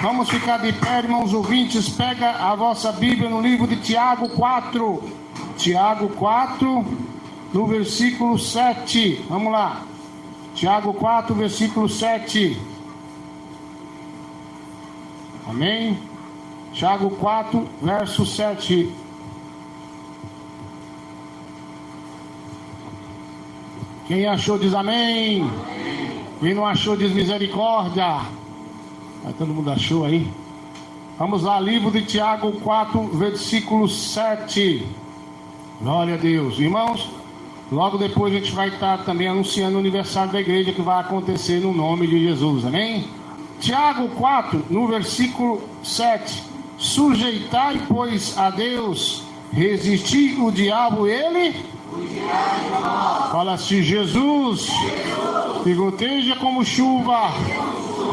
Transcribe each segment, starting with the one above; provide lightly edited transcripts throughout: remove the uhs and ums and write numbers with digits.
Vamos ficar de pé, irmãos ouvintes. Pega a vossa Bíblia no livro de Tiago 4. Tiago 4, no versículo 7. Vamos lá. Tiago 4, versículo 7. Amém? Tiago 4, verso 7. Quem achou diz amém. Amém. Quem não achou diz misericórdia. Aí todo mundo achou aí? Vamos lá, livro de Tiago 4, versículo 7. Glória a Deus. Irmãos, logo depois a gente vai estar também anunciando o aniversário da igreja que vai acontecer no nome de Jesus, amém? Tiago 4, no versículo 7. Sujeitai, pois, a Deus, resistir o diabo, ele... Fala assim, Jesus, que goteja como chuva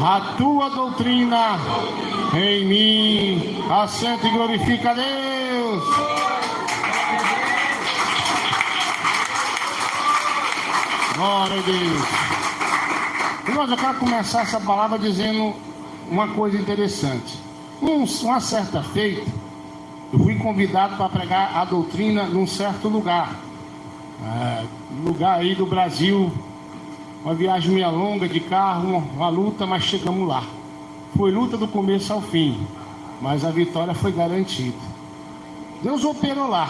a tua doutrina em mim. Assenta e glorifica a Deus. Glória a Deus. Irmãos, eu quero começar essa palavra dizendo uma coisa interessante. Uma certa feita, eu fui convidado para pregar a doutrina num certo lugar. Lugar aí do Brasil. Uma viagem meio longa de carro, uma luta, mas chegamos lá. Foi luta do começo ao fim, mas a vitória foi garantida. Deus operou lá,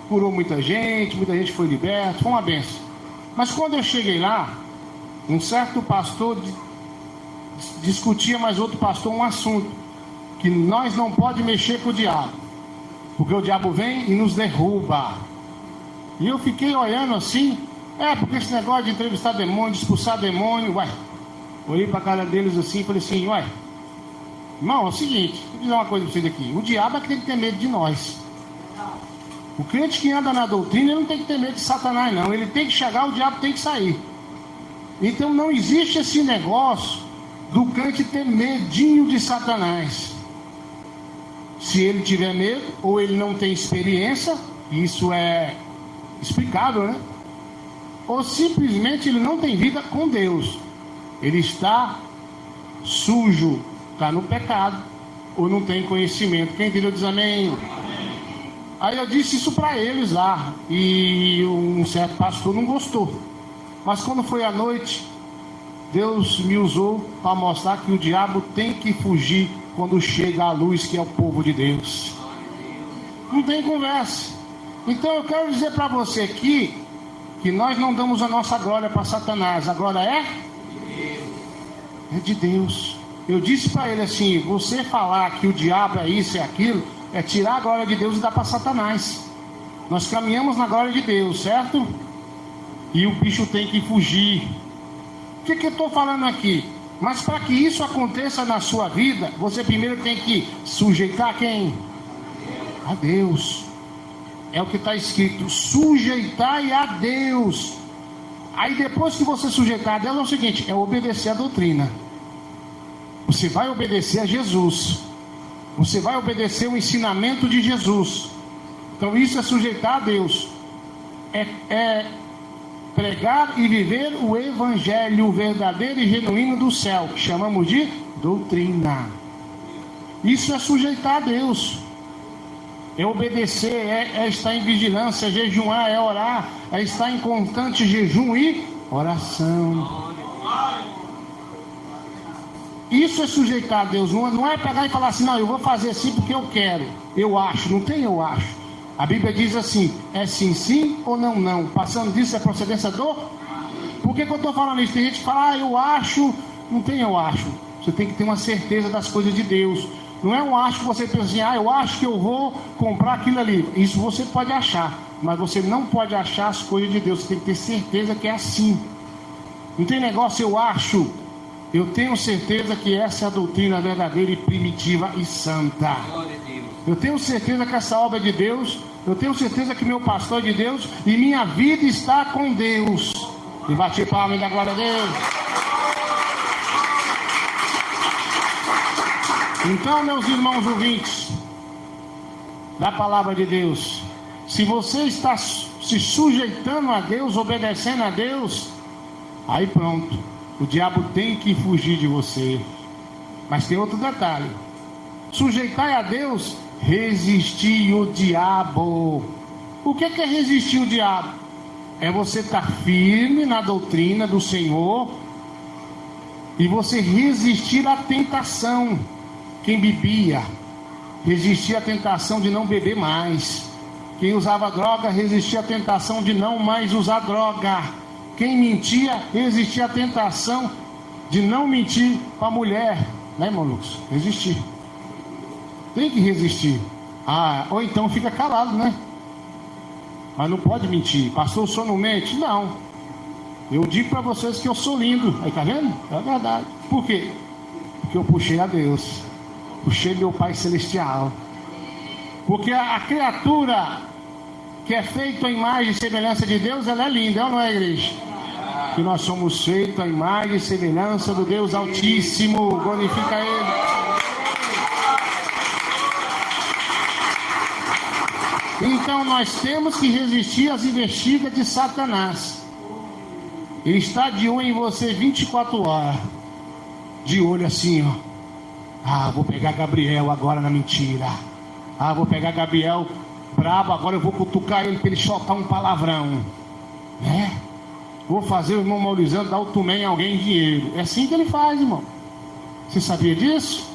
curou muita gente foi liberta, foi uma bênção. Mas quando eu cheguei lá, um certo pastor discutia mais outro pastor um assunto, que nós não podemos mexer com o diabo, porque o diabo vem e nos derruba. E eu fiquei olhando assim, porque esse negócio de entrevistar demônio, de expulsar demônio, olhei para a cara deles assim e falei assim, irmão, é o seguinte, vou dizer uma coisa para vocês aqui, o diabo é que tem que ter medo de nós. O crente que anda na doutrina, ele não tem que ter medo de Satanás não, ele tem que chegar, o diabo tem que sair. Então não existe esse negócio do crente ter medinho de Satanás. Se ele tiver medo, ou ele não tem experiência, isso é explicável, né? Ou simplesmente ele não tem vida com Deus. Ele está sujo, está no pecado, ou não tem conhecimento. Quem entendeu diz amém. Aí eu disse isso para eles lá, e um certo pastor não gostou. Mas quando foi à noite, Deus me usou para mostrar que o diabo tem que fugir quando chega a luz, que é o povo de Deus. Não tem conversa. Então eu quero dizer para você aqui que nós não damos a nossa glória para Satanás. A glória é de Deus. Eu disse para ele assim, você falar que o diabo é isso, é aquilo, é tirar a glória de Deus e dar para Satanás. Nós caminhamos na glória de Deus, certo? E o bicho tem que fugir. O que eu estou falando aqui? Mas para que isso aconteça na sua vida, você primeiro tem que sujeitar quem? A Deus. É o que está escrito, sujeitai a Deus. Aí depois que você sujeitar a Deus, é o seguinte, é obedecer a doutrina. Você vai obedecer a Jesus. Você vai obedecer o ensinamento de Jesus. Então isso é sujeitar a Deus. É pregar e viver o evangelho verdadeiro e genuíno do céu, que chamamos de doutrina. Isso é sujeitar a Deus. É obedecer, é estar em vigilância, é jejuar, é orar, é estar em constante jejum e oração. Isso é sujeitar a Deus, não é pegar e falar assim, não, eu vou fazer assim porque eu quero, eu acho, não tem eu acho. A Bíblia diz assim, é sim, sim ou não, não. Passando disso é procedência do... Por que eu estou falando isso? Tem gente que fala, eu acho, não tem eu acho. Você tem que ter uma certeza das coisas de Deus. Não é um acho que você pensa assim, eu acho que eu vou comprar aquilo ali. Isso você pode achar, mas você não pode achar as coisas de Deus. Você tem que ter certeza que é assim. Não tem negócio, eu acho. Eu tenho certeza que essa é a doutrina verdadeira e primitiva e santa. Eu tenho certeza que essa obra é de Deus. Eu tenho certeza que meu pastor é de Deus. E minha vida está com Deus. E bati palma e dá glória a Deus. Então, meus irmãos ouvintes da palavra de Deus, se você está se sujeitando a Deus, obedecendo a Deus, aí pronto, o diabo tem que fugir de você. Mas tem outro detalhe, sujeitai a Deus, resistir o diabo. O que é resistir o diabo? É você estar firme na doutrina do Senhor e você resistir à tentação. Quem bebia, resistia à tentação de não beber mais. Quem usava droga, resistia à tentação de não mais usar droga. Quem mentia, resistia à tentação de não mentir para a mulher. Né, irmão Lucas? Resistir. Tem que resistir. Ou então fica calado, né? Mas não pode mentir. Pastor, o senhor não mente? Não. Eu digo para vocês que eu sou lindo. Aí, tá vendo? É verdade. Por quê? Porque eu puxei a Deus. Puxei meu Pai Celestial. Porque a criatura que é feita à imagem e semelhança de Deus, ela é linda, não é, igreja? Que nós somos feitos à imagem e semelhança do Deus Altíssimo. Glorifica Ele. Então nós temos que resistir às investidas de Satanás. Ele está de olho em você 24 horas. De olho assim, ó. Vou pegar Gabriel agora na mentira. Vou pegar Gabriel brabo, agora eu vou cutucar ele para ele soltar um palavrão. Né? Vou fazer o irmão Maurizano dar o tumém a alguém dinheiro. É assim que ele faz, irmão. Você sabia disso?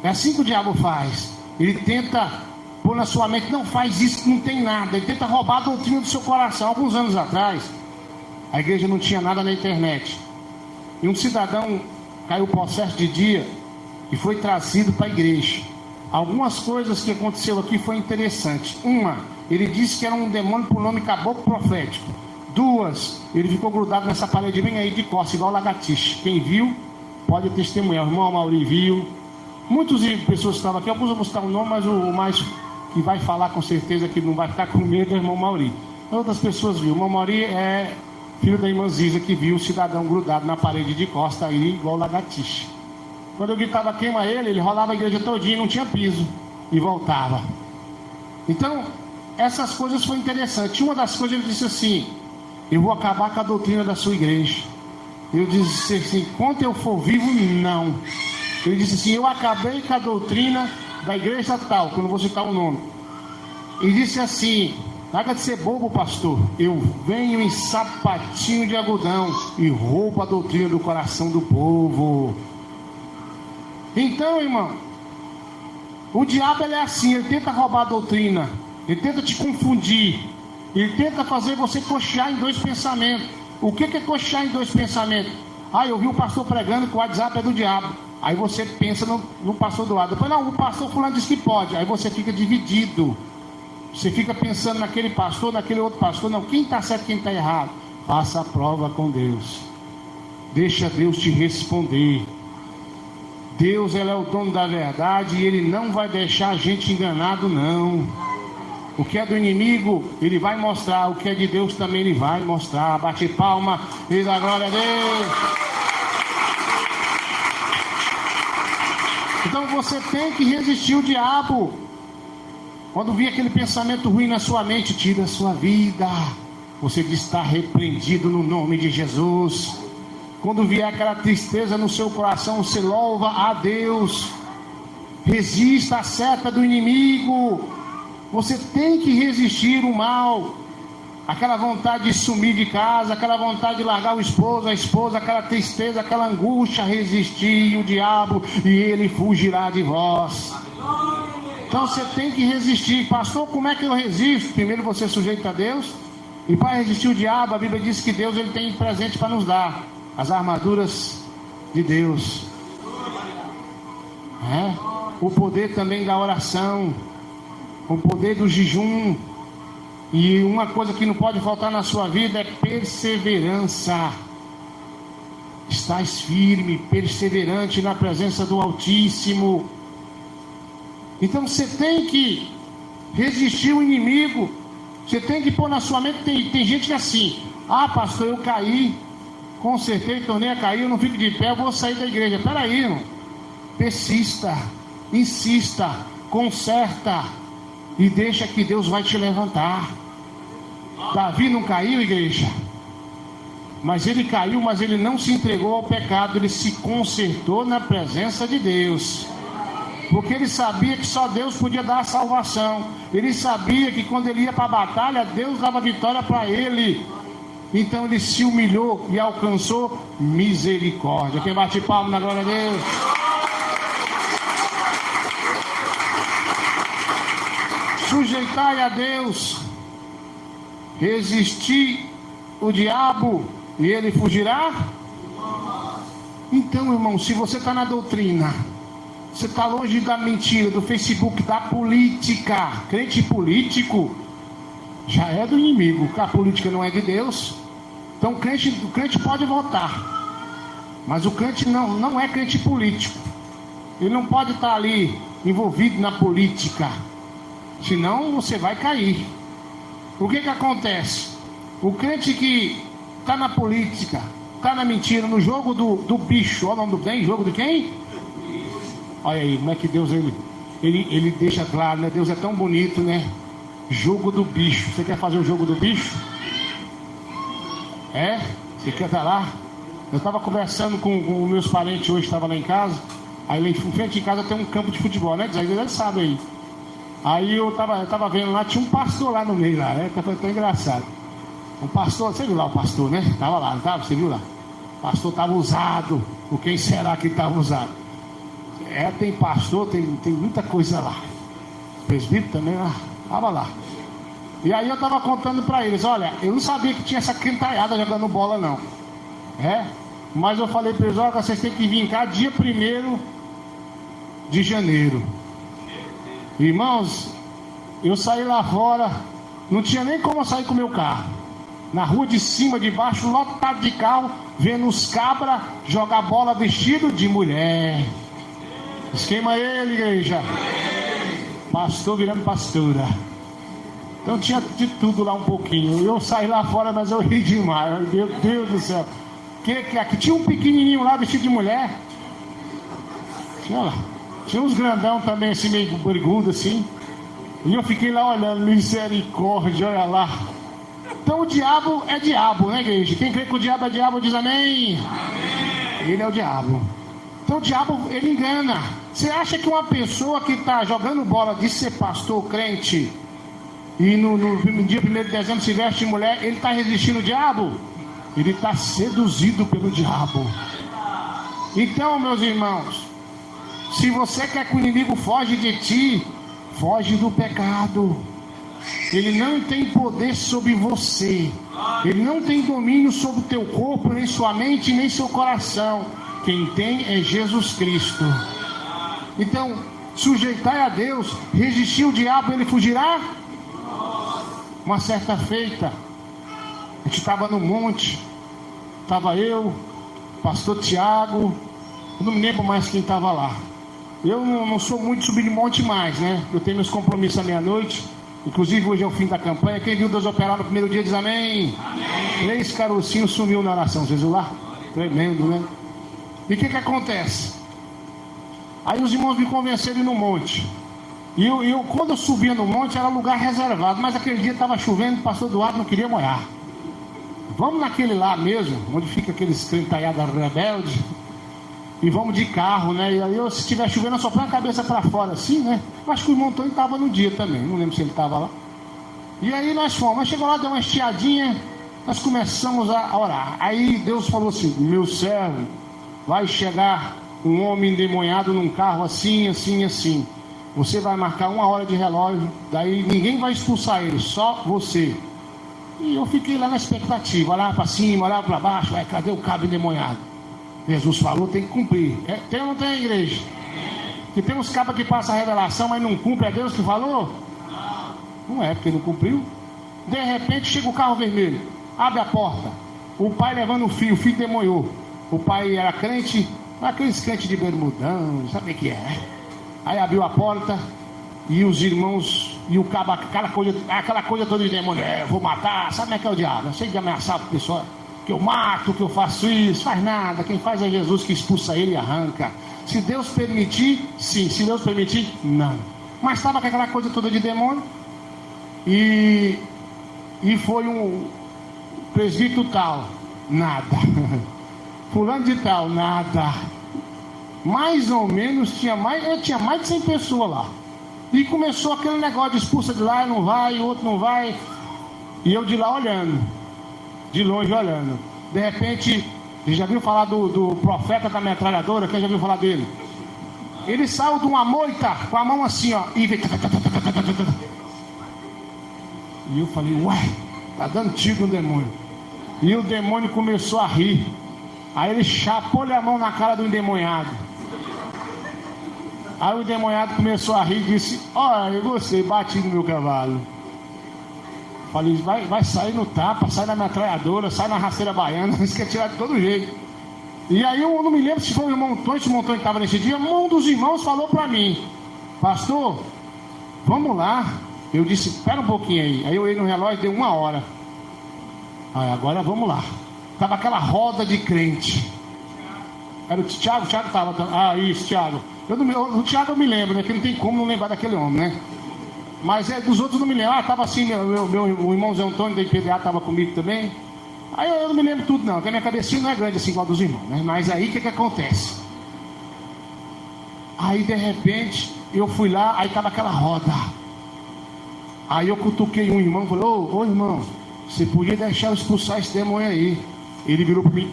É assim que o diabo faz. Ele tenta pôr na sua mente, não faz isso que não tem nada. Ele tenta roubar a doutrina do seu coração. Alguns anos atrás, a igreja não tinha nada na internet. E um cidadão caiu processo de dia e foi trazido para a igreja. Algumas coisas que aconteceu aqui foi interessante. Uma, ele disse que era um demônio por nome caboclo profético. Duas, ele ficou grudado nessa parede bem aí de costas, igual lagartixa. Quem viu, pode testemunhar. O irmão Mauri viu. Muitas pessoas que estavam aqui, alguns vão citar o nome, mas o mais que vai falar com certeza que não vai ficar com medo é o irmão Mauri. Outras pessoas viram. O irmão Mauri é filho da irmã Ziza, que viu o cidadão grudado na parede de costa aí, igual lagartixa. Quando eu gritava queima ele, ele rolava a igreja todinha, não tinha piso, e voltava. Então, essas coisas foram interessantes. Uma das coisas ele disse assim: eu vou acabar com a doutrina da sua igreja. Eu disse assim: enquanto eu for vivo, não. Ele disse assim: eu acabei com a doutrina da igreja tal, que eu não vou citar o nome. E disse assim: larga de ser bobo, pastor. Eu venho em sapatinho de algodão e roubo a doutrina do coração do povo. Então, irmão, o diabo ele é assim, ele tenta roubar a doutrina, ele tenta te confundir, ele tenta fazer você cochear em dois pensamentos. O que é cochear em dois pensamentos? Eu vi o pastor pregando que o WhatsApp é do diabo. Aí você pensa no pastor do lado. Depois, não, o pastor fulano disse que pode. Aí você fica dividido. Você fica pensando naquele pastor, naquele outro pastor. Não, quem está certo, quem está errado? Faça a prova com Deus. Deixa Deus te responder. Deus, ele é o dono da verdade e ele não vai deixar a gente enganado, não. O que é do inimigo, ele vai mostrar. O que é de Deus também ele vai mostrar. Bate palma e dá glória a Deus. Então você tem que resistir o diabo. Quando vir aquele pensamento ruim na sua mente, tira a sua vida. Você diz: está repreendido no nome de Jesus. Quando vier aquela tristeza no seu coração, você louva a Deus. Resista à seta do inimigo. Você tem que resistir o mal. Aquela vontade de sumir de casa, aquela vontade de largar o esposo, a esposa, aquela tristeza, aquela angústia. Resistir o diabo e ele fugirá de vós. Então você tem que resistir. Pastor, como é que eu resisto? Primeiro você sujeita a Deus. E para resistir o diabo, a Bíblia diz que Deus ele tem presente para nos dar. As armaduras de Deus. O poder também da oração. O poder do jejum. E uma coisa que não pode faltar na sua vida é perseverança. Estás firme, perseverante na presença do Altíssimo. Então você tem que resistir o inimigo. Você tem que pôr na sua mente. Tem gente que é assim: pastor, eu caí, consertei, tornei a cair, eu não fico de pé, eu vou sair da igreja. Peraí, irmão. Persista, insista, conserta e deixa que Deus vai te levantar. Davi não caiu, igreja, mas ele caiu, mas ele não se entregou ao pecado, ele se consertou na presença de Deus. Porque ele sabia que só Deus podia dar a salvação. Ele sabia que quando ele ia para a batalha, Deus dava vitória para ele. Então ele se humilhou e alcançou misericórdia. Quem bate palma na glória a Deus? Sujeitai a Deus, resistir o diabo e ele fugirá. Então, irmão, se você está na doutrina, você está longe da mentira, do Facebook, da política, crente político já é do inimigo, porque a política não é de Deus. Então o crente pode votar, mas o crente não é crente político. Ele não pode estar ali envolvido na política, senão você vai cair. O que acontece? O crente que está na política, está na mentira, no jogo do bicho, olha o nome do bem, jogo de quem? Olha aí, como é que Deus ele deixa claro, né? Deus é tão bonito, né? Jogo do bicho. Você quer fazer o jogo do bicho? É? Você quer estar lá? Eu estava conversando com meus parentes hoje, estava lá em casa. Aí lá em frente de casa tem um campo de futebol, né? Eles sabem aí. Aí eu tava vendo lá, tinha um pastor lá no meio lá, né? Foi tão engraçado. O pastor, você viu lá o pastor, né? Tava lá, não tava? Você viu lá? O pastor estava usado. Por quem será que estava usado? Tem pastor, tem muita coisa lá. Presbítero também lá, tava lá. E aí eu tava contando para eles, olha, eu não sabia que tinha essa quintalhada jogando bola não. Mas eu falei para eles, olha, vocês têm que vir cá dia 1º de janeiro. Irmãos, eu saí lá fora, não tinha nem como eu sair com o meu carro. Na rua de cima, de baixo, lotado de carro, vendo os cabras jogar bola vestido de mulher. Esquema ele, igreja. Pastor virando pastora. Então tinha de tudo lá um pouquinho. Eu saí lá fora, mas eu ri demais. Meu Deus do céu. Aqui tinha um pequenininho lá vestido de mulher. Tinha uns grandão também, assim, meio barrigudo, assim. E eu fiquei lá olhando, misericórdia, olha lá. Então o diabo é diabo, né, igreja? Quem crê que o diabo é diabo diz amém? Amém. Ele é o diabo. Então o diabo, ele engana. Você acha que uma pessoa que está jogando bola de ser pastor, crente, e no dia 1º de dezembro se veste de mulher, ele está resistindo ao diabo? Ele está seduzido pelo diabo. Então, meus irmãos, se você quer que o inimigo foge de ti, foge do pecado. Ele não tem poder sobre você. Ele não tem domínio sobre o teu corpo, nem sua mente, nem seu coração. Quem tem é Jesus Cristo. Então, sujeitai a Deus, resistir o diabo, ele fugirá. Uma certa feita, a gente estava no monte, estava eu, pastor Tiago, eu não me lembro mais quem estava lá. Eu não sou muito de subir de monte mais, né? Eu tenho meus compromissos à meia-noite. Inclusive hoje é o fim da campanha. Quem viu Deus operar no primeiro dia diz amém. Amém. 3 carocinhos sumiu na oração, vocês viram lá? Tremendo, né? E o que acontece? Aí os irmãos me convenceram a ir no monte. E eu quando eu subia no monte era lugar reservado. Mas aquele dia estava chovendo, o pastor Eduardo não queria molhar. Vamos naquele lá mesmo, onde fica aqueles crentaiadas rebeldes. E vamos de carro, né? E aí se estiver chovendo, eu só põe a cabeça para fora assim, né? Eu acho que o irmão Antônio estava no dia também, não lembro se ele estava lá. E aí nós fomos, mas chegou lá, deu uma estiadinha, nós começamos a orar. Aí Deus falou assim: meu servo, vai chegar um homem endemoniado num carro assim, assim, assim. Você vai marcar 1 hora de relógio, daí ninguém vai expulsar ele, só você. E eu fiquei lá na expectativa, olhar para cima, olhar para baixo, cadê o cabo endemoniado? Jesus falou, tem que cumprir. Tem ou não tem, igreja? Que tem uns cabas que passam a revelação, mas não cumpre. É Deus que falou? Não é, porque não cumpriu. De repente chega o carro vermelho, abre a porta, o pai levando o filho demoniou. O pai era crente, aqueles crentes de bermudão, sabe o que é? Aí abriu a porta e os irmãos e o cabo, aquela coisa toda de demônio, eu vou matar, sabe como é que é o diabo? Eu sei de ameaçar a pessoa, que eu mato, que eu faço isso, faz nada, quem faz é Jesus que expulsa ele e arranca. Se Deus permitir, sim, se Deus permitir, não. Mas estava com aquela coisa toda de demônio. E foi um presbítero tal, nada. Fulano de tal, nada. mais ou menos, tinha mais de 100 pessoas lá. E começou aquele negócio de expulsa de lá, não vai, o outro não vai. E eu de lá olhando, de longe olhando. De repente, você já viu falar do profeta da metralhadora? Quem já viu falar dele? Ele saiu de uma moita com a mão assim, ó, e veio. E eu falei, uai, tá dando tiro no demônio. E o demônio começou a rir. Aí ele chapou-lhe a mão na cara do endemoniado. Aí o endemoniado começou a rir e disse, olha, eu gostei, bati no meu cavalo. Falei, vai sair no tapa, sai na metralhadora, sai na rasteira baiana, isso quer tirar de todo jeito. E aí eu não me lembro se foi o irmão Antônio, se o irmão Antônio estava nesse dia, um dos irmãos falou para mim, pastor, vamos lá. Eu disse, espera um pouquinho aí. Aí eu ia no relógio, deu 1 hora. Aí agora vamos lá. Tava aquela roda de crente. Era o Thiago estava. Ah, isso, Thiago. O Thiago eu me lembro, né? Que não tem como não lembrar daquele homem, né? Mas dos outros eu não me lembro. Ah, tava assim, o irmãozão Antônio da IPDA estava comigo também. Aí eu não me lembro tudo não, porque a minha cabecinha não é grande assim igual a dos irmãos, né? Mas aí o que acontece? Aí de repente eu fui lá, aí tava aquela roda. Aí eu cutuquei um irmão e falei, ô irmão, você podia deixar eu expulsar esse demônio aí. Ele virou para mim,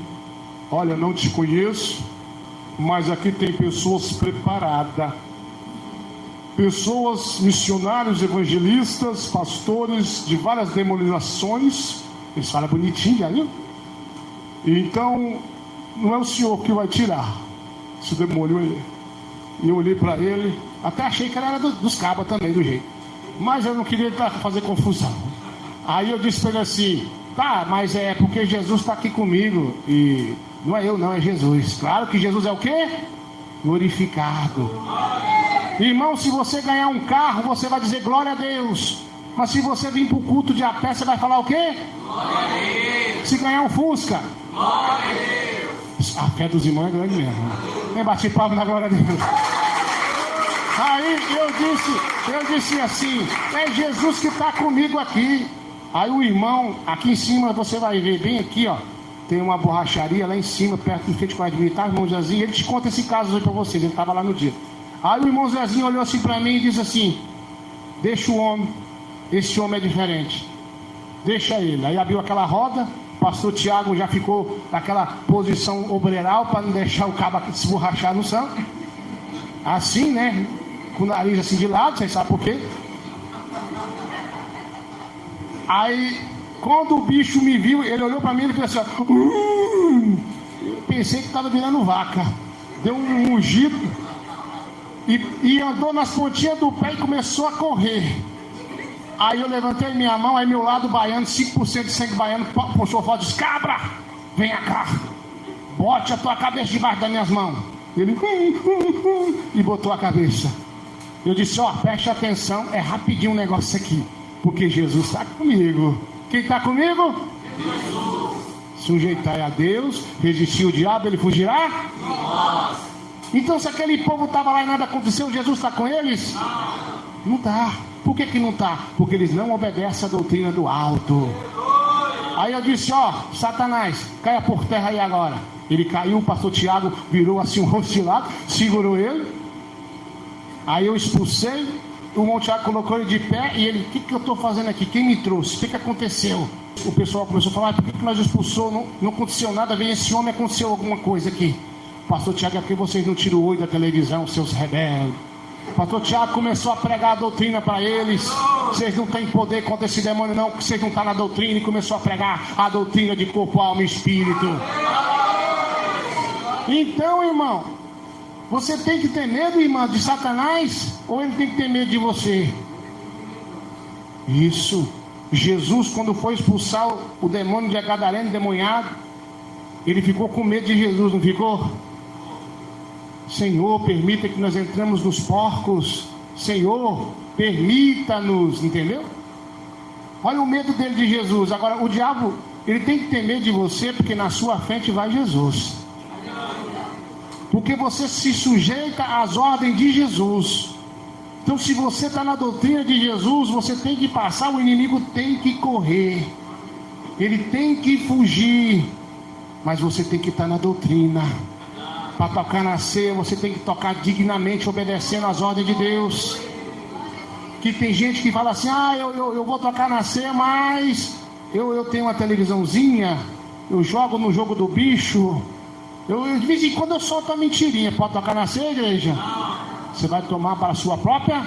olha, não te conheço, mas aqui tem pessoas preparadas. Pessoas, missionários, evangelistas, pastores de várias denominações. Eles falam bonitinho, já viu? Então, não é o senhor que vai tirar esse demônio aí. E eu olhei para ele, até achei que era dos cabas também, do jeito. Mas eu não queria fazer confusão. Aí eu disse para ele assim, tá, mas é porque Jesus está aqui comigo. E não é eu não, é Jesus. Claro que Jesus é o quê? Glorificado. Irmão, se você ganhar um carro, você vai dizer glória a Deus. Mas se você vir para o culto de a pé, você vai falar o quê? Glória a Deus. Se ganhar um Fusca, glória a Deus. A fé dos irmãos é grande mesmo. Nem bati palma na glória a Deus. Aí eu disse assim, é Jesus que está comigo aqui. Aí o irmão, aqui em cima, você vai ver bem aqui, ó, tem uma borracharia lá em cima, perto do frente com a militar, irmão Zezinho, ele te conta esse caso aí para vocês, ele estava lá no dia. Aí o irmão Zezinho olhou assim para mim e disse assim, deixa o homem, esse homem é diferente, deixa ele. Aí abriu aquela roda, o pastor Tiago já ficou naquela posição obreiral para não deixar o cabo aqui se borrachar no santo, assim, né, com o nariz assim de lado, vocês sabem por quê? Aí, quando o bicho me viu, ele olhou para mim e fez assim, eu pensei que estava virando vaca. Deu um mugido e andou nas pontinhas do pé e começou a correr. Aí eu levantei minha mão, aí meu lado baiano, 5% de sangue baiano, puxou fora e disse, cabra, venha cá, bote a tua cabeça debaixo das minhas mãos. Ele e botou a cabeça. Eu disse, ó, preste atenção, é rapidinho um negócio aqui. Porque Jesus está comigo. Quem está comigo? Jesus. Sujeitai a Deus, resistir o diabo, ele fugirá? Nossa. Então se aquele povo estava lá e nada aconteceu, Jesus está com eles? Não está. Por que não está? Porque eles não obedecem a doutrina do alto. Aí eu disse, ó, Satanás, caia por terra aí agora. Ele caiu, o pastor Tiago virou assim um rosto de lado, segurou ele. Aí eu expulsei. O irmão Tiago colocou ele de pé e ele, o que eu estou fazendo aqui? Quem me trouxe? O que aconteceu? O pessoal começou a falar, por que nós expulsou? Não aconteceu nada, vem esse homem, aconteceu alguma coisa aqui. Pastor Tiago, é porque vocês não tiram o olho da televisão, seus rebeldes. Pastor Tiago começou a pregar a doutrina para eles. Vocês não têm poder contra esse demônio não, porque vocês não estão na doutrina. E começou a pregar a doutrina de corpo, alma e espírito. Então, irmão, você tem que ter medo, irmã, de Satanás, ou ele tem que ter medo de você? Isso. Jesus, quando foi expulsar o demônio de Gadareno, endemoniado, ele ficou com medo de Jesus, não ficou? Senhor, permita que nós entremos nos porcos. Senhor, permita-nos, entendeu? Olha o medo dele de Jesus. Agora, o diabo, ele tem que ter medo de você, porque na sua frente vai Jesus. Porque você se sujeita às ordens de Jesus. Então se você está na doutrina de Jesus, você tem que passar, o inimigo tem que correr, ele tem que fugir, mas você tem que estar na doutrina. Para tocar na ceia, você tem que tocar dignamente, obedecendo às ordens de Deus. Que tem gente que fala assim: eu vou tocar na ceia, mas eu tenho uma televisãozinha, eu jogo no jogo do bicho. De vez em quando eu solto uma mentirinha. Pode tocar na ceia, igreja? Você vai tomar para a sua própria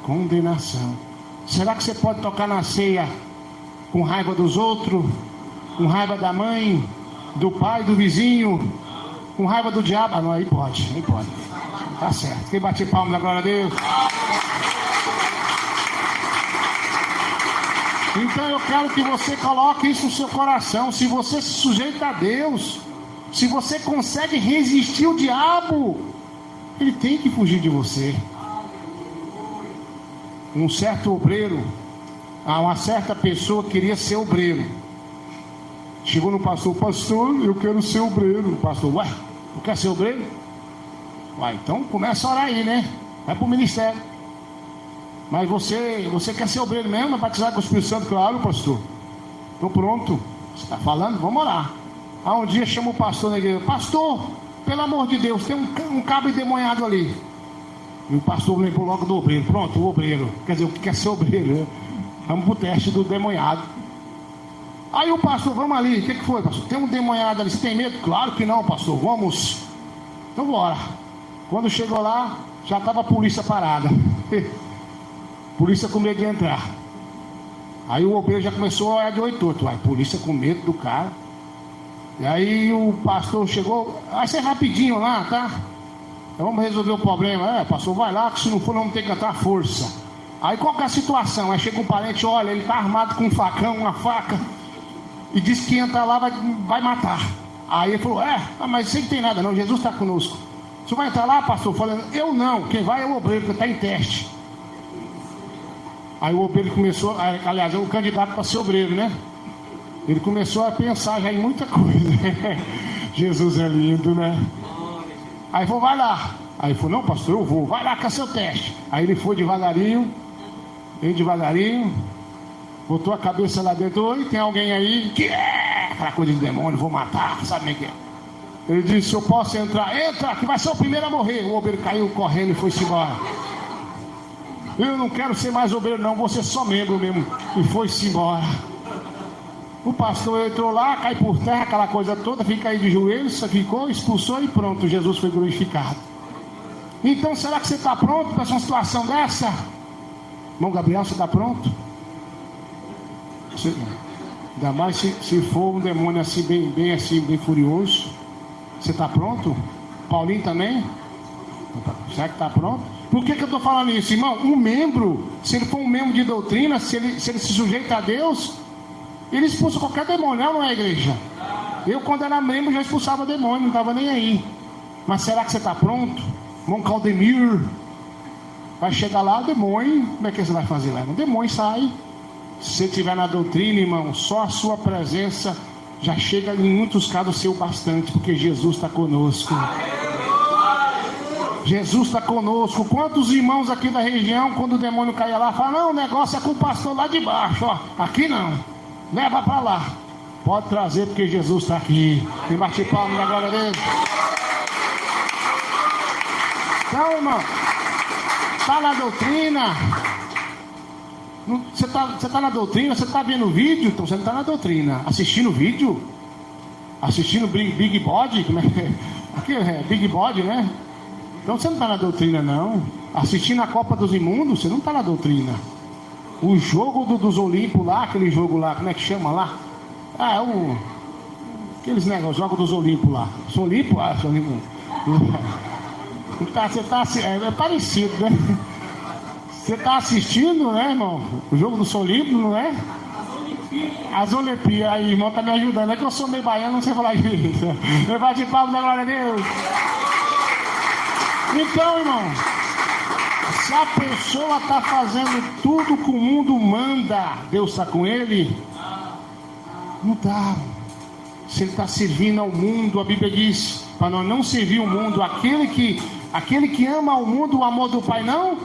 condenação. Será que você pode tocar na ceia com raiva dos outros, com raiva da mãe, do pai, do vizinho, com raiva do diabo? Ah, não, aí pode. Tá certo. Quem bate palma da glória a Deus? Então eu quero que você coloque isso no seu coração. Se você se sujeita a Deus, se você consegue resistir ao diabo, ele tem que fugir de você. Um certo obreiro, uma certa pessoa queria ser obreiro. Chegou no pastor: pastor, eu quero ser obreiro. O pastor: ué, tu quer ser obreiro? Ué, então começa a orar aí, né? Vai para o ministério. Mas você quer ser obreiro mesmo? Vai batizar com o Espírito Santo? Claro, pastor. Então pronto, você está falando? Vamos orar. Aí um dia chama o pastor na igreja: pastor, pelo amor de Deus, tem um cabo endemoniado ali. E o pastor lembrou logo do obreiro. Pronto, o obreiro. Quer dizer, o que quer ser obreiro, né? Vamos pro teste do demoniado. Aí o pastor: vamos ali. O que foi, pastor? Tem um demoniado ali, você tem medo? Claro que não, pastor, vamos. Então bora. Quando chegou lá, já estava a polícia parada. Polícia com medo de entrar. Aí o obreiro já começou a olhar de oito torto. Polícia com medo do cara. E aí o pastor chegou: vai ser rapidinho lá, tá? Então vamos resolver o problema. Pastor, vai lá, que se não for, nós vamos ter que entrar à força. Aí qual que é a situação? Aí chega um parente: olha, ele está armado com um facão, uma faca, e disse que entra lá, vai matar. Aí ele falou: mas isso aí não tem nada não, Jesus está conosco. Você vai entrar lá, pastor? Falando: eu não, quem vai é o obreiro, que está em teste. Aí o obreiro começou, aliás, é o candidato para ser obreiro, né? Ele começou a pensar já em muita coisa. Jesus é lindo, né? Aí falou: vai lá. Aí ele falou: não, pastor, eu vou, vai lá que é seu teste. Aí ele foi devagarinho, botou a cabeça lá dentro: oi, tem alguém aí? Que é aquela coisa de demônio, vou matar, sabe o que é? Ele disse: eu posso entrar? Entra, que vai ser o primeiro a morrer. O obreiro caiu correndo e foi-se embora. Eu não quero ser mais obreiro não, vou ser só membro mesmo. E foi-se embora. O pastor entrou lá, cai por terra, aquela coisa toda, fica aí de joelhos, ficou, expulsou e pronto, Jesus foi glorificado. Então será que você está pronto para uma situação dessa? Irmão Gabriel, você está pronto? Ainda mais se for um demônio assim, bem furioso. Você está pronto? Paulinho também? Será que está pronto? Por que eu estou falando isso, irmão? Um membro, se ele for um membro de doutrina, se ele se sujeita a Deus, ele expulsa qualquer demônio, não é, igreja? Eu, quando era membro, já expulsava demônio, não estava nem aí. Mas será que você está pronto? Irmão Caldemir, vai chegar lá, o demônio, como é que você vai fazer lá? O demônio sai. Se você estiver na doutrina, irmão, só a sua presença já chega, em muitos casos, ser o bastante, porque Jesus está conosco. Jesus está conosco. Quantos irmãos aqui da região, quando o demônio caia lá, falam: não, o negócio é com o pastor lá de baixo, ó. Aqui não, leva para lá. Pode trazer, porque Jesus está aqui. Quem bate palma na glória dele. Então, irmão, está na doutrina. Você está na doutrina, você está vendo vídeo, então você não está na doutrina. Assistindo vídeo, assistindo Big Body, como é que é? Aqui é Big Body, né? Então você não está na doutrina, não. Assistindo a Copa dos Imundos, você não está na doutrina. O jogo dos Olímpicos lá, aquele jogo lá, como é que chama lá? Aqueles negócios, jogo dos Olímpicos lá. São Olímpicos? São Olímpicos. É parecido, né? Você está assistindo, né, irmão? O jogo do São Olímpicos, não é? As Olimpíadas. Aí, irmão, tá me ajudando. É que eu sou meio baiano, não sei falar isso. Eu bati palma da glória a Deus. Então, irmão, se a pessoa está fazendo tudo que o mundo manda, Deus está com ele? Não está. Se ele está servindo ao mundo, a Bíblia diz, para nós não servir o mundo, aquele que ama ao mundo, o amor do Pai não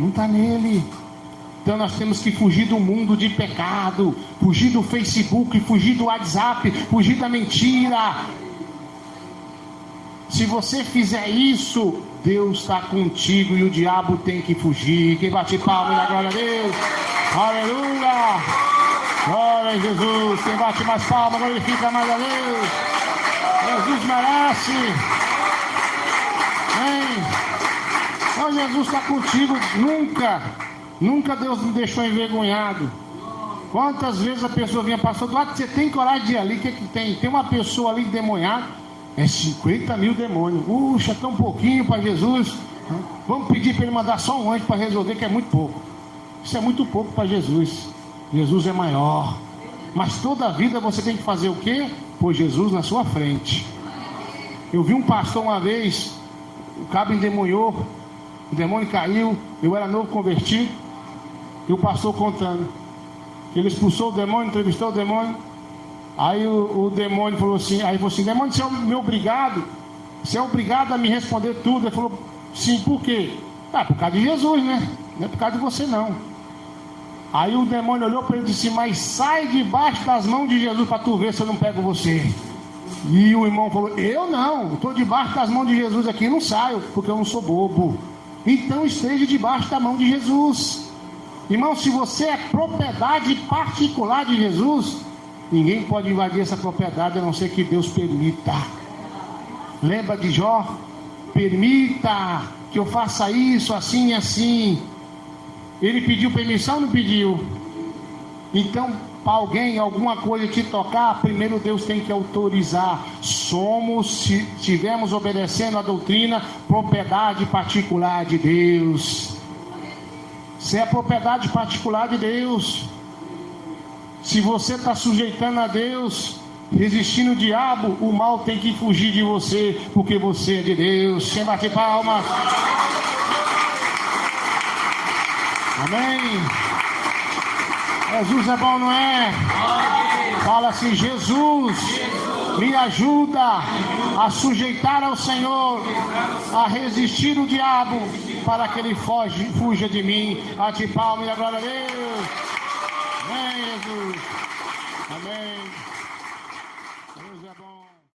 está nele. Então nós temos que fugir do mundo de pecado, fugir do Facebook, fugir do WhatsApp, fugir da mentira. Se você fizer isso, Deus está contigo e o diabo tem que fugir. Quem bate palma e dá glória a Deus. Aleluia. Glória a Jesus. Quem bate mais palma, glorifica mais a Deus. Jesus merece. Amém. Então Jesus está contigo. Nunca Deus me deixou envergonhado. Quantas vezes a pessoa vinha, pastor, do lado que você tem coragem de ir ali, o que tem? Tem uma pessoa ali endemoniada. É 50 mil demônios. Puxa, tão pouquinho para Jesus. Vamos pedir para ele mandar só um anjo para resolver, que é muito pouco. Isso é muito pouco para Jesus. Jesus é maior. Mas toda a vida você tem que fazer o quê? Pôr Jesus na sua frente. Eu vi um pastor uma vez, o cabo endemoniou, o demônio caiu, eu era novo convertido, e o pastor contando. Ele expulsou o demônio, entrevistou o demônio. Aí o demônio falou assim, demônio, você é meu obrigado? Você é obrigado a me responder tudo? Ele falou, sim, por quê? Por causa de Jesus, né? Não é por causa de você não. Aí o demônio olhou para ele e disse, mas sai debaixo das mãos de Jesus para tu ver se eu não pego você. E o irmão falou, eu não, estou debaixo das mãos de Jesus aqui, não saio, porque eu não sou bobo. Então esteja debaixo da mão de Jesus. Irmão, se você é propriedade particular de Jesus, ninguém pode invadir essa propriedade, a não ser que Deus permita. Lembra de Jó? Permita que eu faça isso, assim e assim. Ele pediu permissão ou não pediu? Então, para alguém, alguma coisa te tocar, primeiro Deus tem que autorizar. Se estivermos obedecendo a doutrina, propriedade particular de Deus. Você é propriedade particular de Deus. Se você está sujeitando a Deus, resistindo o diabo, o mal tem que fugir de você, porque você é de Deus. Quem bate palmas? Amém. Jesus é bom, não é? Fala assim, Jesus, me ajuda a sujeitar ao Senhor, a resistir o diabo, para que ele fuja de mim. Bate palmas e glória a Deus. Amém, Jesus. Amém.